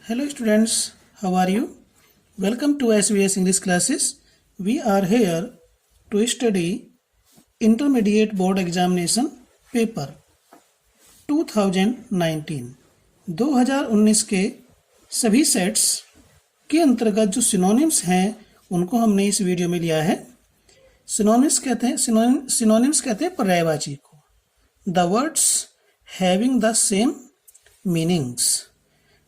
Hello students, how are you? Welcome to SVS English classes. We are here to study Intermediate Board Examination Paper 2019. 2019 के सभी sets के अंतर्गत जो synonyms हैं उनको हमने इस वीडियो में लिया है। सिनोनिम्स कहते हैं पर्यायवाची को। The words having the same meanings,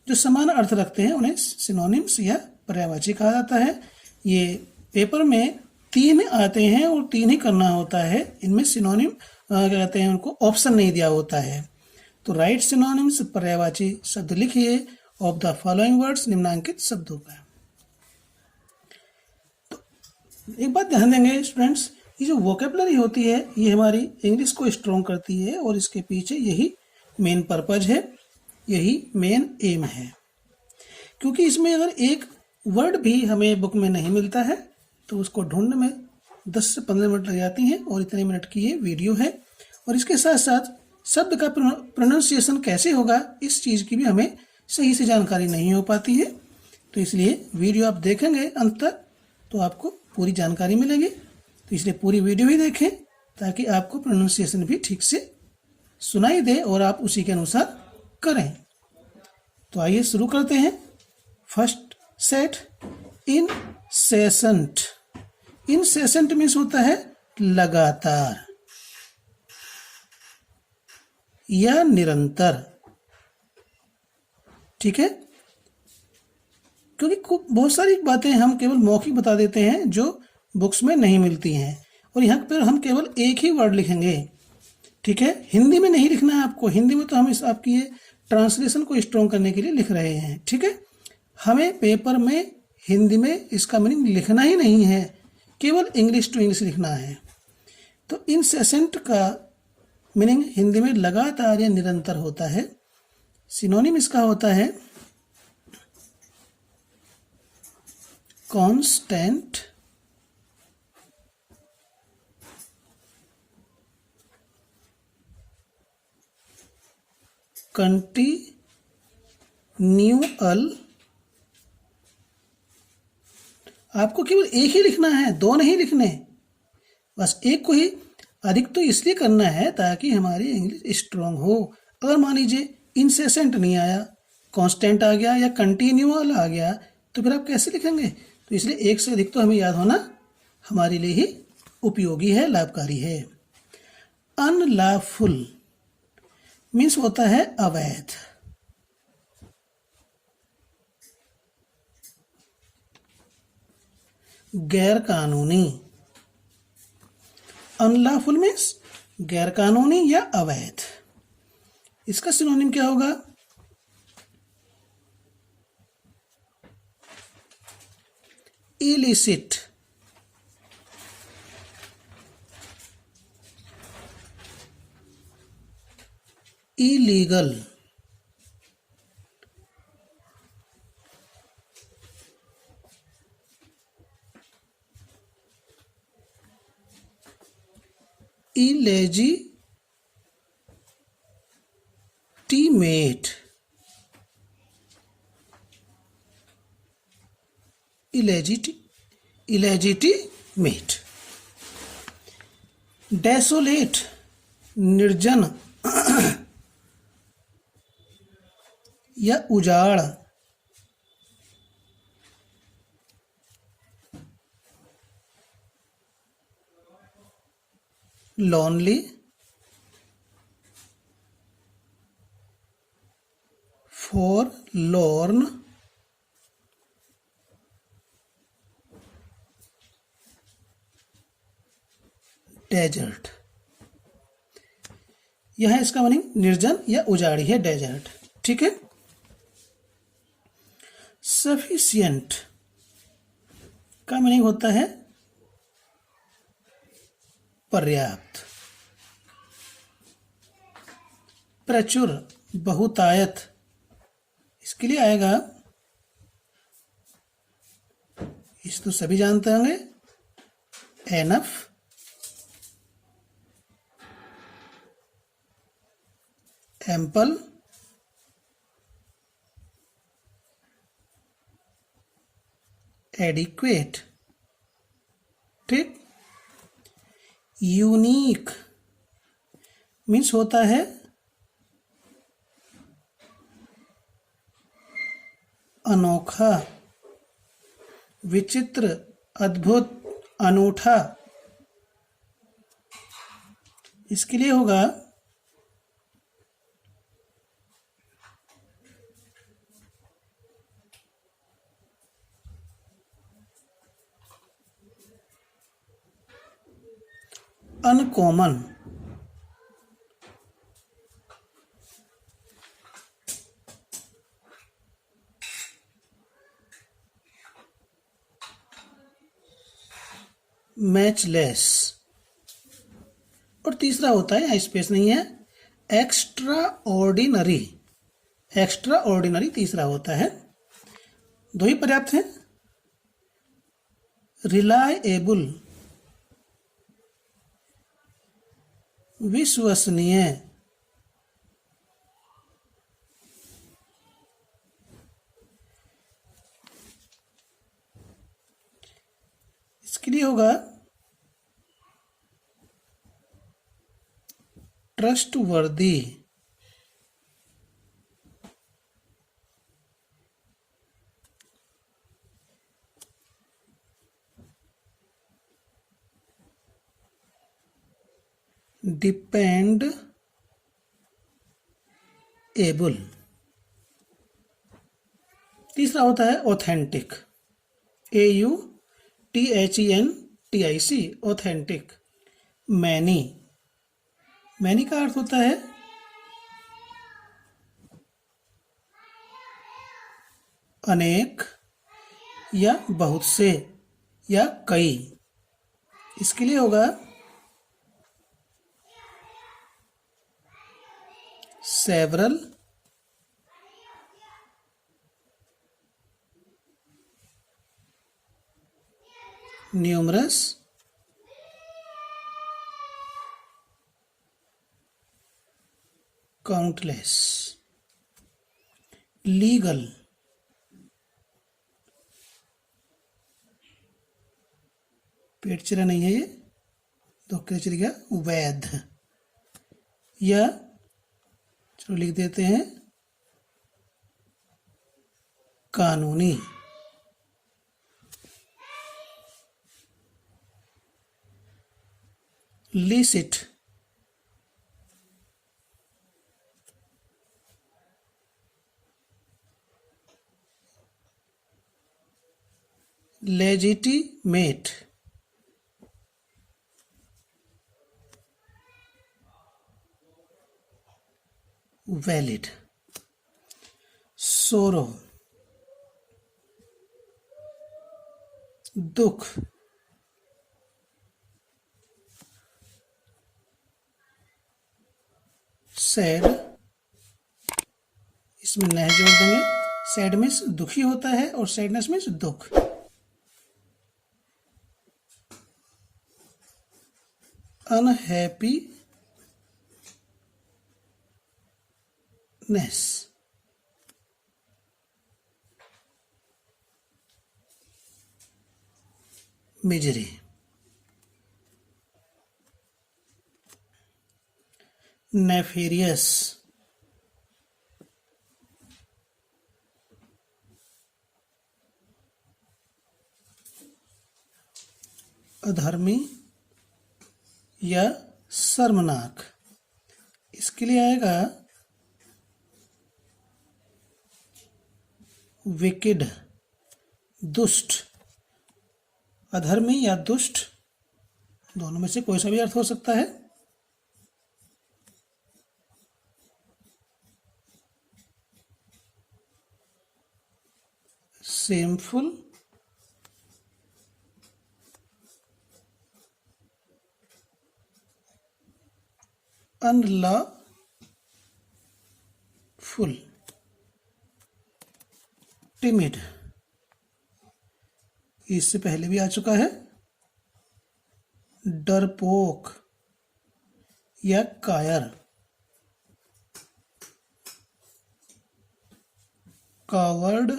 जो समान अर्थ रखते हैं उन्हें सिनोनिम्स या पर्यायवाची कहा जाता है। ये पेपर में 3 आते हैं और 3 ही करना होता है। इनमें सिनोनिम क्या कहते हैं, उनको ऑप्शन नहीं दिया होता है। तो राइट सिनोनिम्स पर्यायवाची शब्द लिखिए ऑफ द फॉलोइंग वर्ड्स, निम्नांकित शब्दों का। तो एक बात ध्यान देंगे स्टूडेंट्स, ये जो वोकेबलरी होती है ये हमारी इंग्लिश को स्ट्रॉन्ग करती है और इसके पीछे यही मेन पर्पज है, यही मेन एम है। क्योंकि इसमें अगर एक वर्ड भी हमें बुक में नहीं मिलता है तो उसको ढूंढने में 10 से 15 मिनट लग जाती हैं और इतने मिनट की ये वीडियो है। और इसके साथ साथ शब्द का प्रोनाउंसिएशन कैसे होगा इस चीज़ की भी हमें सही से जानकारी नहीं हो पाती है। तो इसलिए वीडियो आप देखेंगे अंत तक तो आपको पूरी जानकारी मिलेगी। तो इसलिए पूरी वीडियो ही देखें ताकि आपको प्रोनाउंसिएशन भी ठीक से सुनाई दे और आप उसी के अनुसार करें। तो आइए शुरू करते हैं। First set, incessant. Incessant means होता है लगातार या निरंतर, ठीक है। क्योंकि बहुत सारी बातें हम केवल मौखिक बता देते हैं जो बुक्स में नहीं मिलती हैं, और यहाँ पर हम केवल एक ही वर्ड लिखेंगे, ठीक है। हिंदी में नहीं लिखना है आपको। हिंदी में तो हम इस आपकी ये ट्रांसलेशन को स्ट्रॉन्ग करने के लिए लिख रहे हैं, ठीक है। हमें पेपर में हिंदी में इसका मीनिंग लिखना ही नहीं है, केवल इंग्लिश टू इंग्लिश लिखना है। तो इनसेसेंट का मीनिंग हिंदी में लगातार या निरंतर होता है। सिनोनिम इसका होता है कांस्टेंट, कंटिन्यूअल। आपको केवल एक ही लिखना है, 2 नहीं लिखने, बस एक को ही। अधिक तो इसलिए करना है ताकि हमारी इंग्लिश स्ट्रांग हो। अगर मान लीजिए इनसेसेंट नहीं आया, कांस्टेंट आ गया या कंटिन्यूअल आ गया तो फिर आप कैसे लिखेंगे। तो इसलिए एक से अधिक तो हमें याद होना हमारे लिए ही उपयोगी है, लाभकारी है। अनलॉफुल मीन्स होता है अवैध। गैर कानूनी। अनलॉफुल मीन्स गैर कानूनी या अवैध। इसका सिनोनिम क्या होगा? Illicit. Illegal. Illegitimate. Illegitimate. Desolate निर्जन या उजाड़। Lonely, forlorn, desert. यह है इसका मीनिंग, निर्जन या उजाड़ी है, डेजर्ट, ठीक है। सफिशिएंट का मीनिंग होता है पर्याप्त। प्रचुर, बहुतायत, इसके लिए आएगा, इस तो सभी जानते होंगे, एनफ, एम्पल, एडिक्वेट, ठीक। यूनिक मीन्स होता है अनोखा, विचित्र, अद्भुत, अनूठा। इसके लिए होगा अनकॉमन, मैचलेस। और तीसरा होता है, यहाँ स्पेस नहीं है, एक्स्ट्रा ऑर्डिनरी। एक्स्ट्रा ऑर्डिनरी तीसरा होता है। दो ही पर्याप्त हैं। रिलायबल, विश्वसनीय, इसके लिए होगा ट्रस्टवर्दी, डिपेंड एबल। तीसरा होता है authentic, AUTHENTIC, authentic. Many, many का अर्थ होता है अनेक या बहुत से या कई। इसके लिए होगा सेवरल, न्यूमरस, काउंटलेस। लीगल, पेट चला नहीं है ये, तो क्या चल गया, वैध। या चलो लिख देते हैं कानूनी। लीसिट, लेजिटिमेट, वैलिड। सोरो, दुख, सैड, इसमें नह जोड़ देंगे। सैड मीन्स दुखी होता है और सैडनेस मीन्स दुख। Unhappiness, misery. नेफेरियस, अधर्मी या शर्मनाक। इसके लिए आएगा विकेड, दुष्ट। अधर्मी या दुष्ट, दोनों में से कोई सा भी अर्थ हो सकता है। शेमफुल, अनलॉफुल, टिमिड, इससे पहले भी आ चुका है। डरपोक या कायर, coward,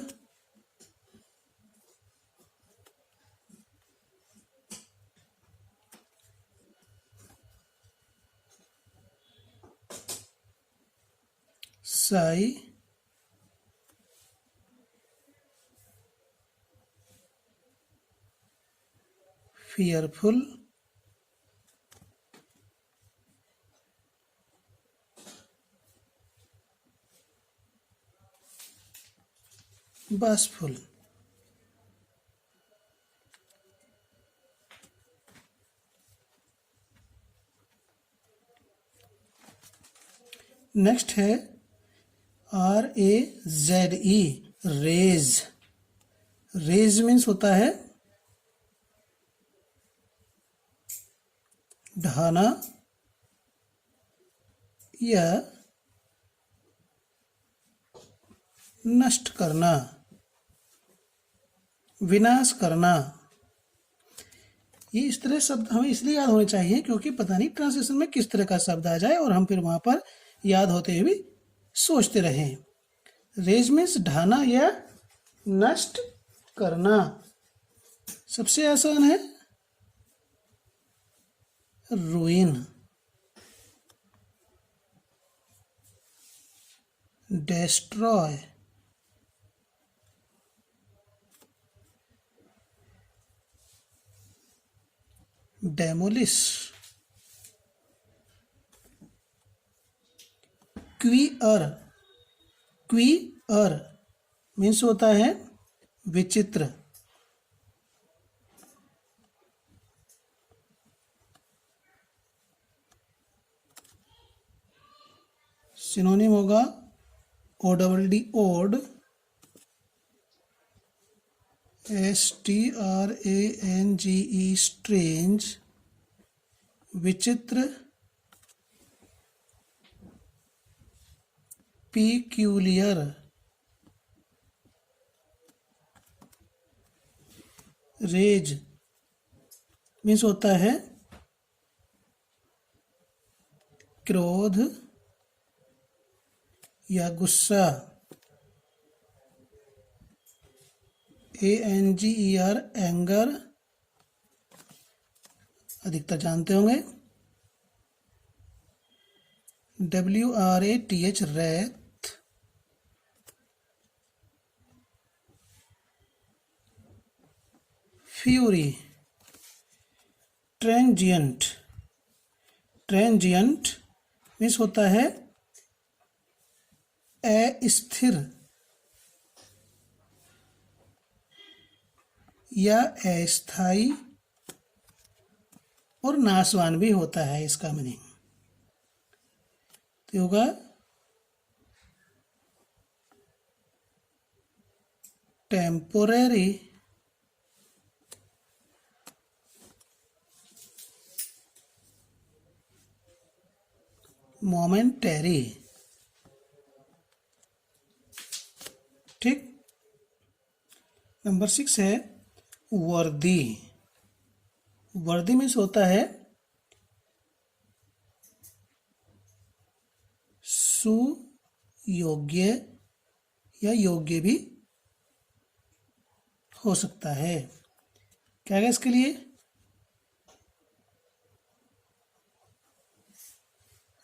Sai, fearful, bashful. Next है RAZE, रेज। रेज मीन्स होता है ढाना या नष्ट करना, विनाश करना। ये इस तरह शब्द हमें इसलिए याद होने चाहिए क्योंकि पता नहीं ट्रांसलेशन में किस तरह का शब्द आ जाए और हम फिर वहां पर याद होते हुए भी सोचते रहें। रेज मीन्स ढाना या नष्ट करना। सबसे आसान है ruin, destroy, demolish, क्वीअर। क्वीअर मीन्स होता है विचित्र। सिनोनिम होगा ODD, ओड, STRANGE, स्ट्रेंज, विचित्र, peculiar, रेज मीन्स होता है क्रोध या गुस्सा। ANGER, एंगर, अधिकतर जानते होंगे। WRATH, wrath. Fury, transient. Transient means होता है अस्थिर या अस्थाई और नाशवान भी होता है इसका मीनिंग। तो होगा टेम्पोरेरी, मोमेंटरी। ठीक। नंबर 6 है वर्दी। वर्दी मीन्स होता है सुयोग्य या योग्य भी हो सकता है। क्या है इसके लिए?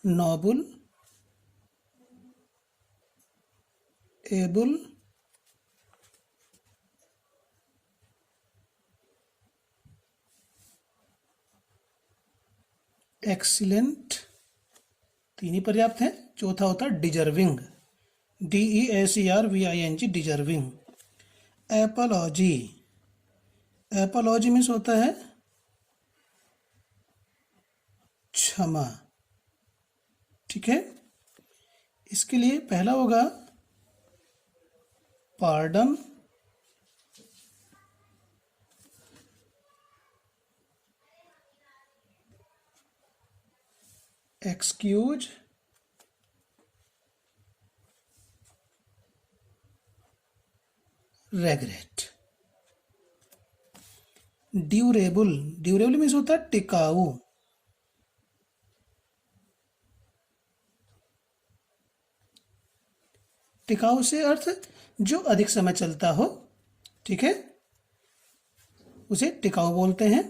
नोबल, एबल, एक्सीलेंट, तीन ही पर्याप्त है। चौथा होता है deserving, DESERVING, deserving. Apiology, apiology means होता है क्षमा। ठीक है। इसके लिए पहला होगा pardon, excuse, regret. Durable, durable means होता है टिकाऊ। टिकाऊ से अर्थ जो अधिक समय चलता हो। ठीक है, उसे टिकाऊ बोलते हैं।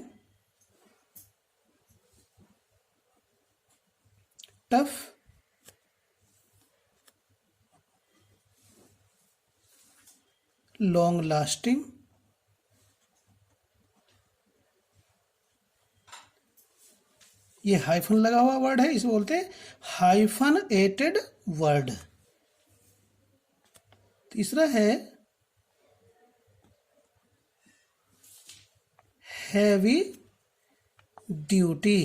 टफ, लॉन्ग लास्टिंग, ये हाइफन लगा हुआ वर्ड है, इसे बोलते हैं हाइफन एटेड वर्ड। तीसरा है हैवी ड्यूटी,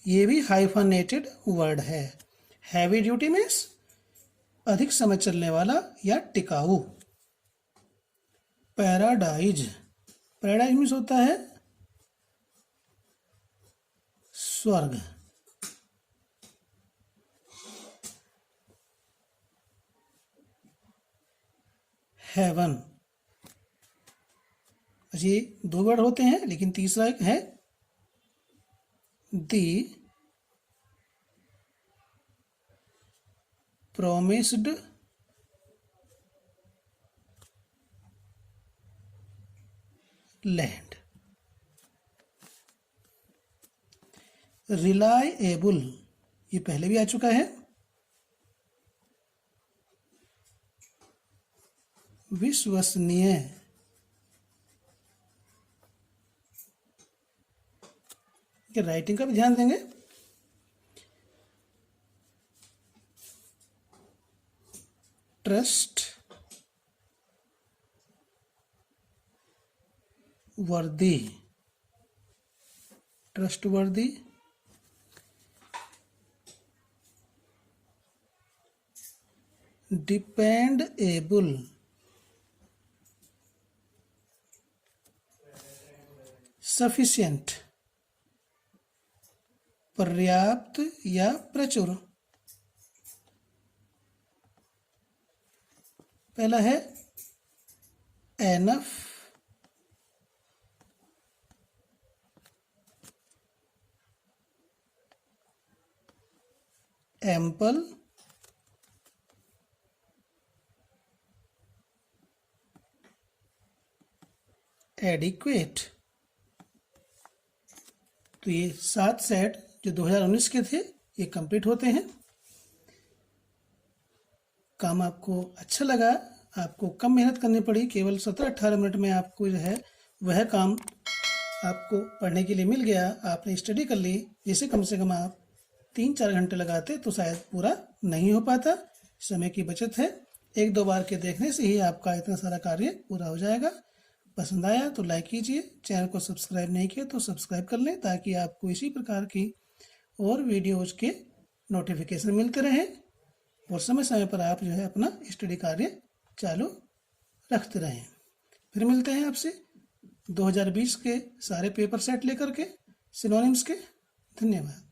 ये भी हाइफनेटेड वर्ड है। हैवी ड्यूटी मीन्स अधिक समय चलने वाला या टिकाऊ। पैराडाइज, पैराडाइज मीन्स होता है स्वर्ग। हेवन, ये दो वर्ड होते हैं, लेकिन तीसरा एक है दी promised land। रिलायबल, ये पहले भी आ चुका है। विश्वसनीय, कि राइटिंग का भी ध्यान देंगे। ट्रस्ट वर्दी, ट्रस्ट वर्दी, डिपेंडेबल, सफिशिएंट, पर्याप्त या प्रचुर। पहला है एनफ, एम्पल, एडिक्वेट। तो ये 7 सेट जो 2019 के थे ये कंप्लीट होते हैं। काम आपको अच्छा लगा, आपको कम मेहनत करनी पड़ी, केवल 17-18 मिनट में आपको जो है वह काम आपको पढ़ने के लिए मिल गया। आपने स्टडी कर ली, जिसे कम से कम आप 3-4 घंटे लगाते तो शायद पूरा नहीं हो पाता। समय की बचत है, 1-2 बार के देखने से ही आपका इतना सारा कार्य पूरा हो जाएगा। पसंद आया तो लाइक कीजिए, चैनल को सब्सक्राइब नहीं किया तो सब्सक्राइब कर लें, ताकि आपको इसी प्रकार की और वीडियोज के नोटिफिकेशन मिलते रहें और समय समय पर आप जो है अपना स्टडी कार्य चालू रखते रहें। फिर मिलते हैं आपसे 2020 के सारे पेपर सेट लेकर के सिनोनिम्स के। धन्यवाद।